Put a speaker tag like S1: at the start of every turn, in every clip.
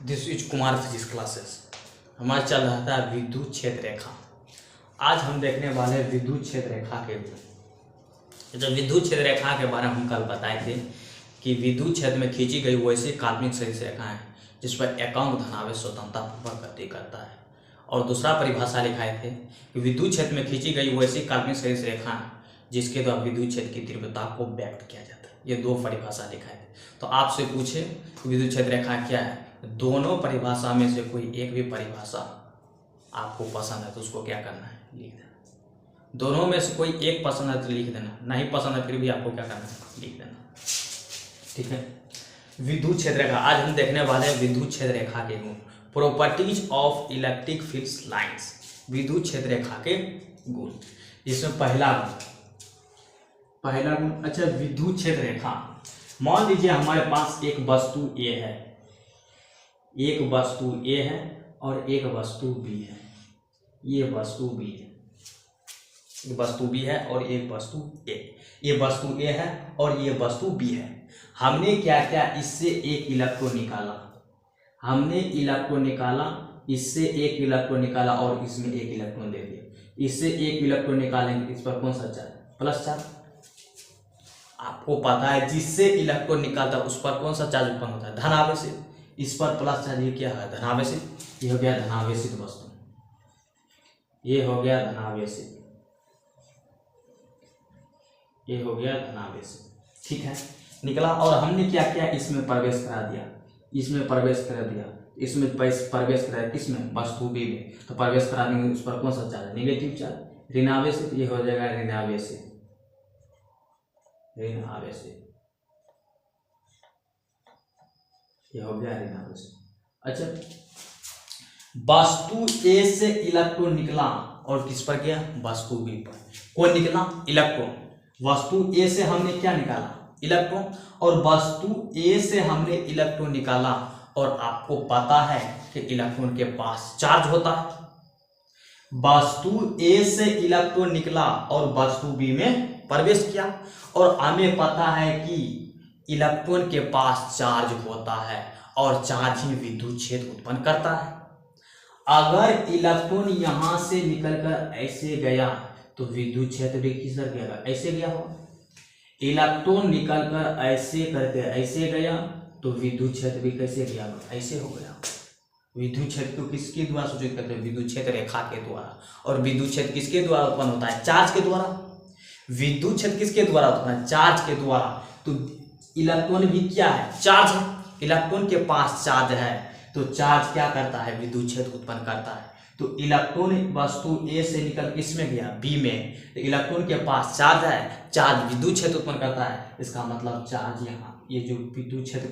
S1: This is Kumar physics classes. हमारा चल रहा था विद्युत क्षेत्र रेखा। आज हम देखने वाले हैं विद्युत क्षेत्र रेखा के ऊपर। जब विद्युत क्षेत्र रेखा के बारे में हम कल बताए थे कि विद्युत क्षेत्र में खींची गई वैसी काल्पनिक सदिश रेखाएं जिस पर एकांक धनावेश स्वतंत्रतापूर्वक गति करता है। और दूसरा परिभाषा लिखाए थे कि विद्युत क्षेत्र में खींची गई वैसी काल्पनिक सदिश रेखाएं जिसके द्वारा विद्युत क्षेत्र की तीव्रता को व्यक्त किया जाता है। ये दो परिभाषा लिखाए थे। तो आपसे पूछे विद्युत क्षेत्र रेखा क्या है, दोनों परिभाषा में से कोई एक भी परिभाषा आपको पसंद है तो उसको क्या करना है, लिख देना। दोनों में से कोई एक पसंद है तो लिख देना, नहीं पसंद है फिर भी आपको क्या करना है, लिख देना। ठीक है। विद्युत क्षेत्र रेखा आज हम देखने वाले हैं विद्युत क्षेत्र रेखा के गुण, properties of electric field lines. विद्युत क्षेत्र रेखा के गुण, इसमें पहला गुण अच्छा, विद्युत क्षेत्र रेखा। मान लीजिए हमारे पास एक वस्तु ए है, एक वस्तु ए है और एक वस्तु बी है। ये वस्तु बी है, ये वस्तु बी है और एक वस्तु ए। ये वस्तु ए है और ये वस्तु बी है। हमने क्या किया, इससे एक इलेक्ट्रॉन निकाला, हमने इलेक्ट्रॉन निकाला, इससे एक इलेक्ट्रॉन निकाला और इसमें एक इलेक्ट्रॉन दे दिया। इससे एक इलेक्ट्रॉन निकालेंगे, इस पर कौन सा चार्ज, प्लस चार्ज। आपको पता है जिससे इलेक्ट्रॉन निकालता है उस पर कौन सा चार्ज उत्पन्न होता है, धनावेशित। इस पर प्लस चार्ज, ये क्या है, धनावेशित। ये हो गया धनावेशित वस्तु, ये हो गया धनावेशित, ये हो गया धनावेशित। ठीक है, निकला। और हमने क्या किया, इसमें प्रवेश करा दिया, इसमें प्रवेश करा दिया, इसमें प्रवेश करा, किसमें, वस्तु बी में। तो प्रवेश कराने उस पर कौन सा चार्ज, नेगेटिव चार्ज, ऋणावेशित। ये हो जाएगा ऋणावेशित, ऋणावेशित, ये हो गया ऋणावेशित। अच्छा, वस्तु ए से इलेक्ट्रॉन निकला और किस पर गया, वस्तु बी पर। कौन निकला, इलेक्ट्रॉन। वस्तु ए से हमने क्या निकाला, इलेक्ट्रॉन। और वस्तु ए से हमने इलेक्ट्रॉन निकाला और आपको पता है कि इलेक्ट्रॉन के पास चार्ज होता है। वस्तु ए से इलेक्ट्रॉन निकला और वस्तु बी में प्रवेश किया और हमें पता है कि इलेक्ट्रॉन के पास चार्ज होता है और चार्ज ही विद्युत क्षेत्र उत्पन्न करता है। अगर इलेक्ट्रॉन यहां से निकलकर ऐसे गया तो विद्युत क्षेत्र भी किस तरह गया, ऐसे गया होगा। इलेक्ट्रॉन निकलकर ऐसे करके ऐसे गया तो विद्युत क्षेत्र भी कैसे गया, ऐसे हो गया। विद्युत क्षेत्र को किसके द्वारा सूचित करते हैं, विद्युत क्षेत्र रेखा के द्वारा। और विद्युत क्षेत्र किसके द्वारा उत्पन्न होता है, चार्ज के द्वारा। विद्युत क्षेत्र किसके द्वारा उत्पन्न है, चार्ज के द्वारा। तो इलेक्ट्रॉन भी क्या है, चार्ज है। इलेक्ट्रॉन के पास चार्ज है तो चार्ज क्या करता है, विद्युत क्षेत्र उत्पन्न करता है। तो इलेक्ट्रॉन वस्तु ए से निकल किसमें गया, बी में। तो इलेक्ट्रॉन के पास चार्ज है, चार्ज विद्युत क्षेत्र उत्पन्न करता है। इसका मतलब चार्ज यहाँ, ये जो विद्युत क्षेत्र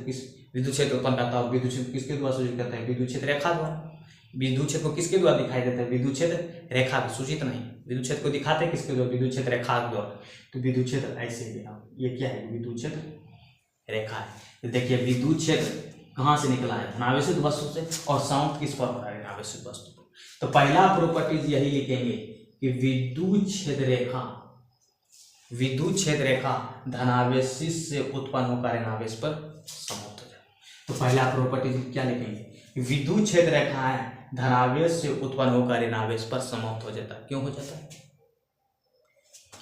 S1: विद्युत क्षेत्र उत्पन्न करता है, विद्युत क्षेत्र किसके द्वारा सूचित करता है, विद्युत क्षेत्र रेखा द्वारा। विद्युत क्षेत्र को किसके द्वारा दिखाई देता है, विद्युत क्षेत्र रेखा भी सूचित नहीं, विद्युत क्षेत्र को दिखाते हैं किसके द्वारा, विद्युत क्षेत्र रेखा द्वारा। तो विद्युत क्षेत्र ऐसे गया, ये क्या है, विद्युत क्षेत्र रेखा है। देखिए विद्युत क्षेत्र कहाँ से निकला है, धनावेशित वस्तु से, और समाप्त किस पर हो रहा है, ऋणावेशित वस्तु पर। तो पहला प्रॉपर्टीज यही लिखेंगे कि विद्युत क्षेत्र रेखा धनावेशित से उत्पन्न होकर ऋणावेश पर समाप्त हो जाए। तो पहला प्रॉपर्टीज क्या लिखेंगे, विद्युत क्षेत्र रेखा है धनावेश से उत्पन्न होकर ऋणावेश पर समाप्त हो जाता है। क्यों हो जाता है,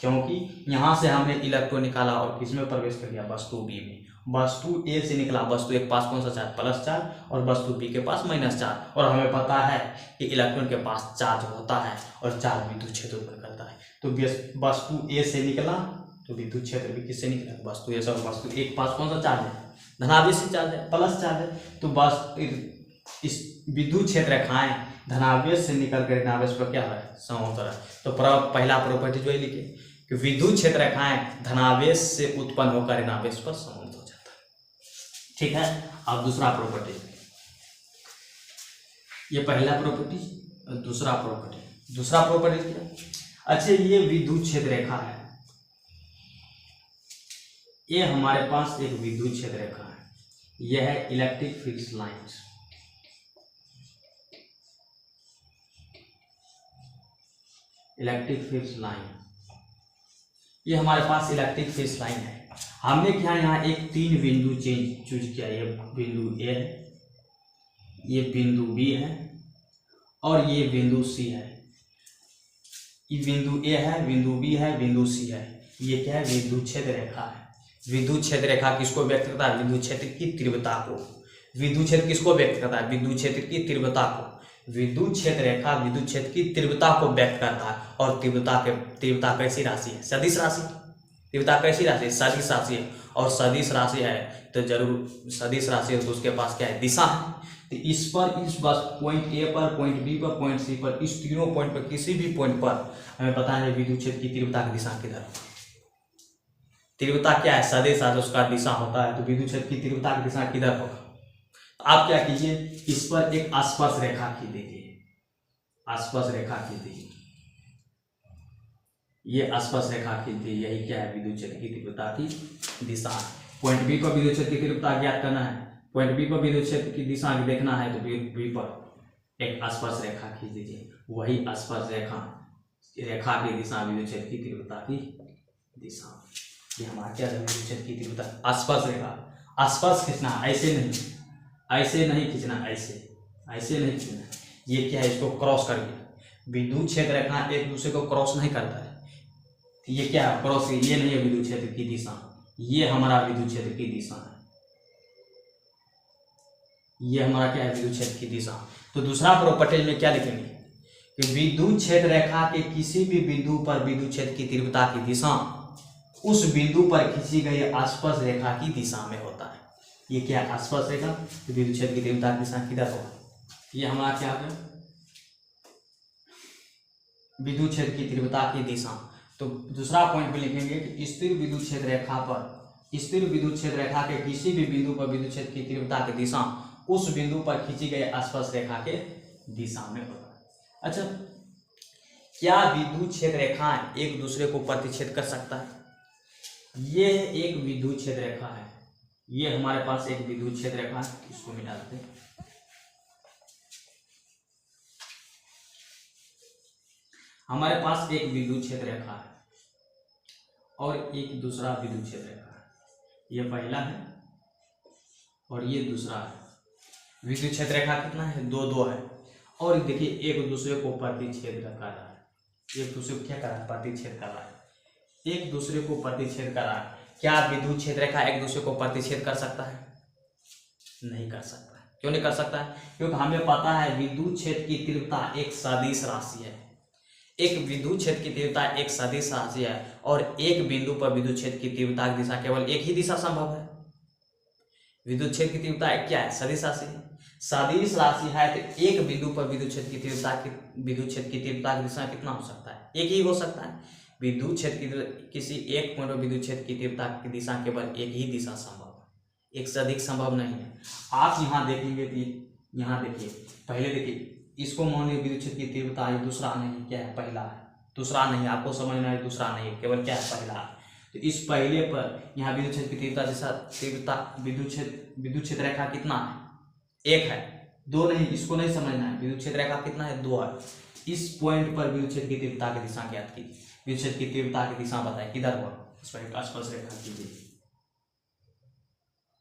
S1: क्योंकि यहां से हमने इलेक्ट्रॉन निकाला और किसमें प्रवेश कर दिया, वस्तु बी में। वस्तु ए से निकला, वस्तु ए के पास कौन सा चार्ज, प्लस चार्ज, और वस्तु बी के पास माइनस चार्ज। और हमें पता है कि इलेक्ट्रॉन के पास चार्ज होता है और चार्ज विद्युत क्षेत्र उत्पन्न करता है। तो वस्तु ए से निकला तो विद्युत क्षेत्र भी किससे निकला, वस्तु ए से। और वस्तु ए के पास कौन सा चार्ज है, धनावेशित चार्ज है, प्लस चार्ज है। तो बस इस विद्युत क्षेत्र रेखाएं धनावेश से निकलकर ऋणावेश पर क्या है, समाप्त हो रहा है। तो पहला प्रॉपर्टी जो है लिखे कि विद्युत क्षेत्र रेखाएं धनावेश से उत्पन्न होकर ऋणावेश पर समाप्त हो जाता है। ठीक है। अब दूसरा प्रॉपर्टी, ये पहला प्रॉपर्टी, दूसरा प्रॉपर्टी क्या, अच्छा ये विद्युत क्षेत्र रेखा है, ये हमारे पास एक विद्युत क्षेत्र रेखा है, यह है electric field lines. Electric field line, ये हमारे पास इलेक्ट्रिक फील्ड लाइन है। हमने क्या यहाँ एक 3 बिंदु चूज किया, ये बिंदु ए है, ये बिंदु बी है और ये बिंदु सी है। ये बिंदु ए है, बिंदु बी है, बिंदु सी है। ये क्या है? विद्युत क्षेत्र रेखा है। विद्युत क्षेत्र रेखा किसको व्यक्त करता है? विद्युत क्षेत्र की तीव्रता को। विद्युत क्षेत्र किसको व्यक्त करता है? विद्युत क्षेत्र की तीव्रता को। विद्युत क्षेत्र रेखा विद्युत क्षेत्र की तीव्रता को व्यक्त करता है। और तीव्रता कैसी राशि है? सदिश राशि। तीव्रता कैसी राशि है? सदिश राशि है। और सदिश राशि है तो जरूर सदिश राशि है तो उसके पास क्या है? दिशा है। तो इस पर, इस बस पॉइंट ए पर, पॉइंट बी पर, पॉइंट सी पर, इस तीनों पॉइंट पर, किसी भी पॉइंट पर हमें पता है विद्युत क्षेत्र की तीव्रता की दिशा किधर होगी। तीव्रता क्या है? सदिश राशि, उसका दिशा होता है। तो विद्युत क्षेत्र की तीव्रता की दिशा किधर होगा? आप क्या कीजिए, इस पर एक स्पर्श रेखा खींच दीजिए। स्पर्श रेखा खींच दीजिए, ये स्पर्श रेखा खींच दीजिए। यही क्या है? विद्युत क्षेत्र की तीव्रता की दिशा है। पॉइंट बी पर विद्युत क्षेत्र की तीव्रता ज्ञात करना है। पॉइंट बी पर विद्युत क्षेत्र की दिशा देखना है तो बी पर एक स्पर्श रेखा खींच दीजिए। वही स्पर्श रेखा की दिशा विद्युत क्षेत्र की तीव्रता की दिशा। ये हमारा क्या है? विद्युत क्षेत्र की तीव्रता। स्पर्श रेखा, स्पर्श खींचना, ऐसे नहीं, ऐसे नहीं खींचना, ऐसे नहीं खींचना। ये क्या है? इसको क्रॉस कर दिया। विद्युत क्षेत्र रेखा एक दूसरे को क्रॉस नहीं करता है। ये क्या है? क्रॉस। ये नहीं है विद्युत क्षेत्र की दिशा, ये हमारा विद्युत क्षेत्र की दिशा है। ये हमारा क्या है? विद्युत क्षेत्र की दिशा। तो दूसरा प्रॉपर्टी में क्या लिखेंगे कि विद्युत क्षेत्र रेखा के किसी भी बिंदु पर विद्युत क्षेत्र की तीव्रता की दिशा उस बिंदु पर खींची गई स्पर्श रेखा की दिशा में होता है। ये क्या है? स्पर्श रेखा। तो विद्युत क्षेत्र की तीव्रता की दिशा किधर होगा? ये हमारा क्या है? विद्युत क्षेत्र की तीव्रता की दिशा। तो दूसरा पॉइंट में लिखेंगे कि स्थिर विद्युत क्षेत्र रेखा पर, स्थिर विद्युत क्षेत्र रेखा के किसी भी बिंदु पर विद्युत क्षेत्र की तीव्रता की दिशा उस बिंदु पर खींची गई स्पर्श रेखा के दिशा में होता है। अच्छा, क्या विद्युत क्षेत्र रेखाएं एक दूसरे को प्रतिच्छेद कर सकता है? ये एक विद्युत क्षेत्र रेखा है। ये हमारे पास एक विद्युत क्षेत्र रेखा है, इसको मिटा देते हैं। हमारे पास एक विद्युत क्षेत्र रेखा है और एक दूसरा विद्युत क्षेत्र रेखा है। ये पहला है और ये दूसरा है। विद्युत क्षेत्र रेखा कितना है? दो है। और देखिए एक दूसरे को प्रतिच्छेद कर रहा है। एक दूसरे को क्या कर रहा है? प्रतिच्छेद कर रहा है। एक दूसरे को प्रतिच्छेद कर रहा है। क्या विद्युत क्षेत्र रेखा एक दूसरे को प्रतिच्छेद कर सकता है? नहीं कर सकता है। क्यों नहीं कर सकता है? क्योंकि हमें पता है विद्युत क्षेत्र की तीव्रता एक सदिश राशि है। एक विद्युत क्षेत्र की तीव्रता एक सदिश राशि है और एक बिंदु पर विद्युत क्षेत्र की तीव्रता की दिशा केवल एक ही दिशा संभव है। विद्युत क्षेत्र की तीव्रता क्या है? सदिश राशि। सदिश राशि है तो एक बिंदु पर विद्युत क्षेत्र की तीव्रता की दिशा कितना हो सकता है? एक ही हो सकता है। विद्युत क्षेत्र की किसी एक पॉइंट पर विद्युत क्षेत्र की तीव्रता की दिशा केवल एक ही दिशा संभव है, एक से अधिक संभव नहीं है। आप यहाँ देखेंगे तो यहाँ देखिए, पहले देखिए इसको मान लीजिए विद्युत क्षेत्र की तीव्रता है, दूसरा नहीं, क्या है? पहला है। दूसरा नहीं, आपको समझना है, दूसरा नहीं, केवल क्या है? पहला है। तो इस पहले पर यहाँ विद्युत क्षेत्र की तीव्रता विद्युत क्षेत्र रेखा कितना है? एक है, दो नहीं, इसको नहीं समझना है। विद्युत क्षेत्र रेखा कितना है? दो है। इस पॉइंट पर विद्युत क्षेत्र की तीव्रता की दिशा ज्ञात कीजिए। विद्युत क्षेत्र की तीव्रता की दिशा बताए किधर होगा? इस पर एक स्पर्श रेखा कीजिए।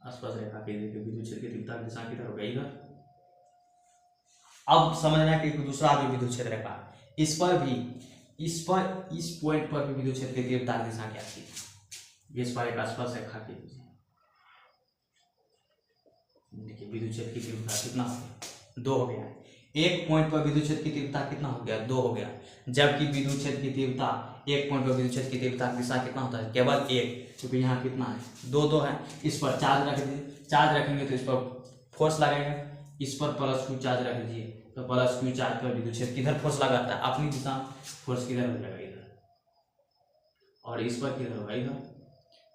S1: स्पर्श रेखा कीजिए कि विद्युत क्षेत्र की तीव्रता की दिशा किधर होगा? इधर। अब समझना है कि दूसरा भी विद्युत क्षेत्र रेखा, इस पर भी, इस पॉइंट पर भी विद्युत क्षेत्र की तीव्रता की दिशा क्या कीजिए। इस पर एक स्पर्श रेखा कीजिए। देखिए विद्युत क्षेत्र की तीव्रता कितना हो गया? दो हो गया। एक पॉइंट पर विद्युत क्षेत्र की तीव्रता कितना हो गया? दो हो गया। जबकि विद्युत क्षेत्र की तीव्रता एक पॉइंट पर विद्युत क्षेत्र की तीव्रता की दिशा कितना होता है? केवल एक, क्योंकि यहाँ कितना है? दो है। इस पर चार्ज रख दीजिए। चार्ज रखेंगे तो इस पर फोर्स लगेगा। इस पर प्लस क्यू चार्ज रख दीजिए तो प्लस क्यू चार्ज पर विद्युत क्षेत्र किधर फोर्स लगाता है? अपनी दिशा। फोर्स किधर हो जाएगा? इधर। और इस पर किधर होगा? इधर।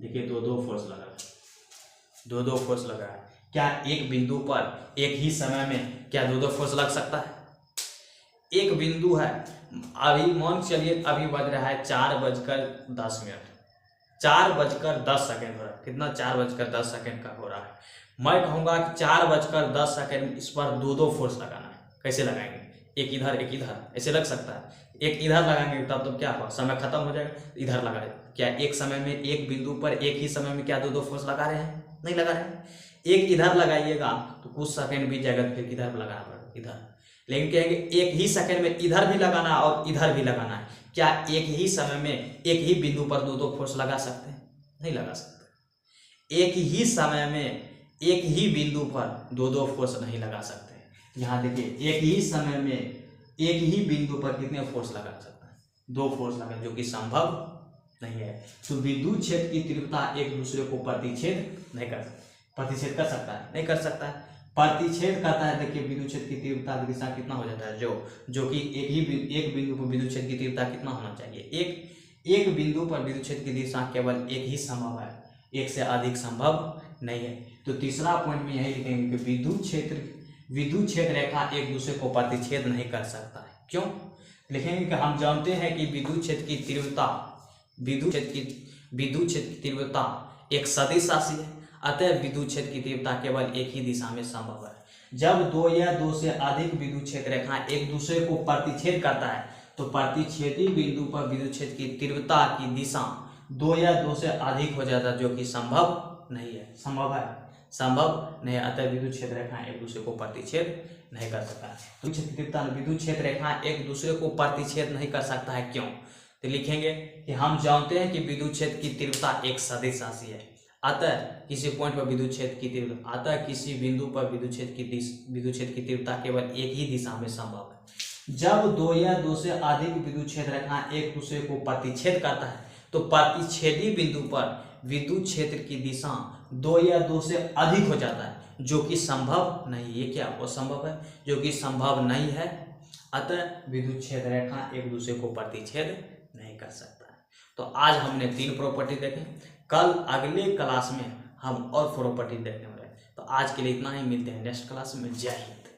S1: देखिए दो फोर्स लगा है, दो फोर्स लगा है। क्या एक बिंदु पर एक ही समय में क्या दो फोर्स लग सकता है? एक बिंदु है, अभी मान चलिए अभी बज रहा है 4:10, 4:10 हो रहा है। कितना? 4:10 का हो रहा है। मैं कहूँगा कि 4:10 इस पर दो फोर्स लगाना है। कैसे लगाएंगे? एक इधर एक इधर, ऐसे लग सकता है। एक इधर लगाएंगे तब तो क्या होगा? समय खत्म हो जाएगा। इधर लगाए, क्या एक समय में एक बिंदु पर एक ही समय में क्या दो फोर्स लगा रहे हैं? नहीं लगा रहे हैं। एक इधर लगाइएगा तो कुछ सेकंड बीत जाएगा, फिर किधर लगाना पड़ेगा, इधर। लेकिन कहेंगे एक ही सेकंड में इधर भी लगाना है और इधर भी लगाना है, क्या एक ही समय में एक ही बिंदु पर दो फोर्स लगा सकते हैं? नहीं लगा सकते। एक ही समय में एक ही बिंदु पर दो फोर्स नहीं लगा सकते। यहाँ देखिए, एक ही समय में एक ही बिंदु पर कितने फोर्स लगा सकते हैं? 2 फोर्स लगा, जो कि संभव नहीं है। तो विद्युत क्षेत्र की तीव्रता एक दूसरे को प्रतिच्छेद नहीं कर सकता। प्रतिच्छेद कर सकता है? नहीं कर सकता है। प्रतिच्छेद करता है, देखिए विद्युत क्षेत्र की तीव्रता की दिशा कितना हो जाता है, जो कि एक बिंदु पर विद्युत क्षेत्र की तीव्रता कितना होना चाहिए? एक बिंदु पर विद्युत क्षेत्र की दिशा केवल एक ही संभव है, एक से अधिक संभव नहीं है। तो तीसरा पॉइंट में यही लिखेंगे कि विद्युत क्षेत्र रेखा एक दूसरे को प्रतिच्छेद नहीं कर सकता है। क्यों लिखेंगे कि हम जानते हैं कि विद्युत क्षेत्र की तीव्रता एक सदिश राशि है, अतः विद्युत क्षेत्र की तीव्रता केवल एक ही दिशा में संभव है। जब 2 या 2 से अधिक विद्युत क्षेत्र रेखा एक दूसरे को प्रतिच्छेद करता है तो प्रतिच्छेदी बिंदु पर विद्युत क्षेत्र की तीव्रता की दिशा 2 या 2 से अधिक हो जाता है, जो कि संभव नहीं है। संभव है? संभव नहीं, अतः विद्युत क्षेत्र रेखा एक दूसरे को प्रतिच्छेद नहीं कर सकता है। विद्युत क्षेत्र रेखा एक दूसरे को प्रतिच्छेद नहीं कर सकता है, क्यों? तो लिखेंगे कि हम जानते हैं कि विद्युत क्षेत्र की तीव्रता एक सदिश राशि है, अतः किसी पॉइंट पर विद्युत क्षेत्र की तीव्रता, अतः किसी बिंदु पर विद्युत क्षेत्र की तीव्रता केवल एक ही दिशा में संभव है। जब 2 या 2 से अधिक विद्युत क्षेत्र रेखा एक दूसरे को प्रतिच्छेद करता है तो प्रतिच्छेदी बिंदु पर विद्युत क्षेत्र की दिशा 2 या 2 से अधिक हो जाता है, जो कि संभव नहीं। ये क्या असंभव है? जो कि संभव नहीं है, अतः विद्युत क्षेत्र रेखा एक दूसरे को प्रतिच्छेद नहीं कर सकता है। तो आज हमने 3 प्रॉपर्टी देखे, कल अगले क्लास में हम और प्रॉपर्टी देखने वाले हैं। तो आज के लिए इतना ही, मिलते हैं नेक्स्ट क्लास में। जय हिंद।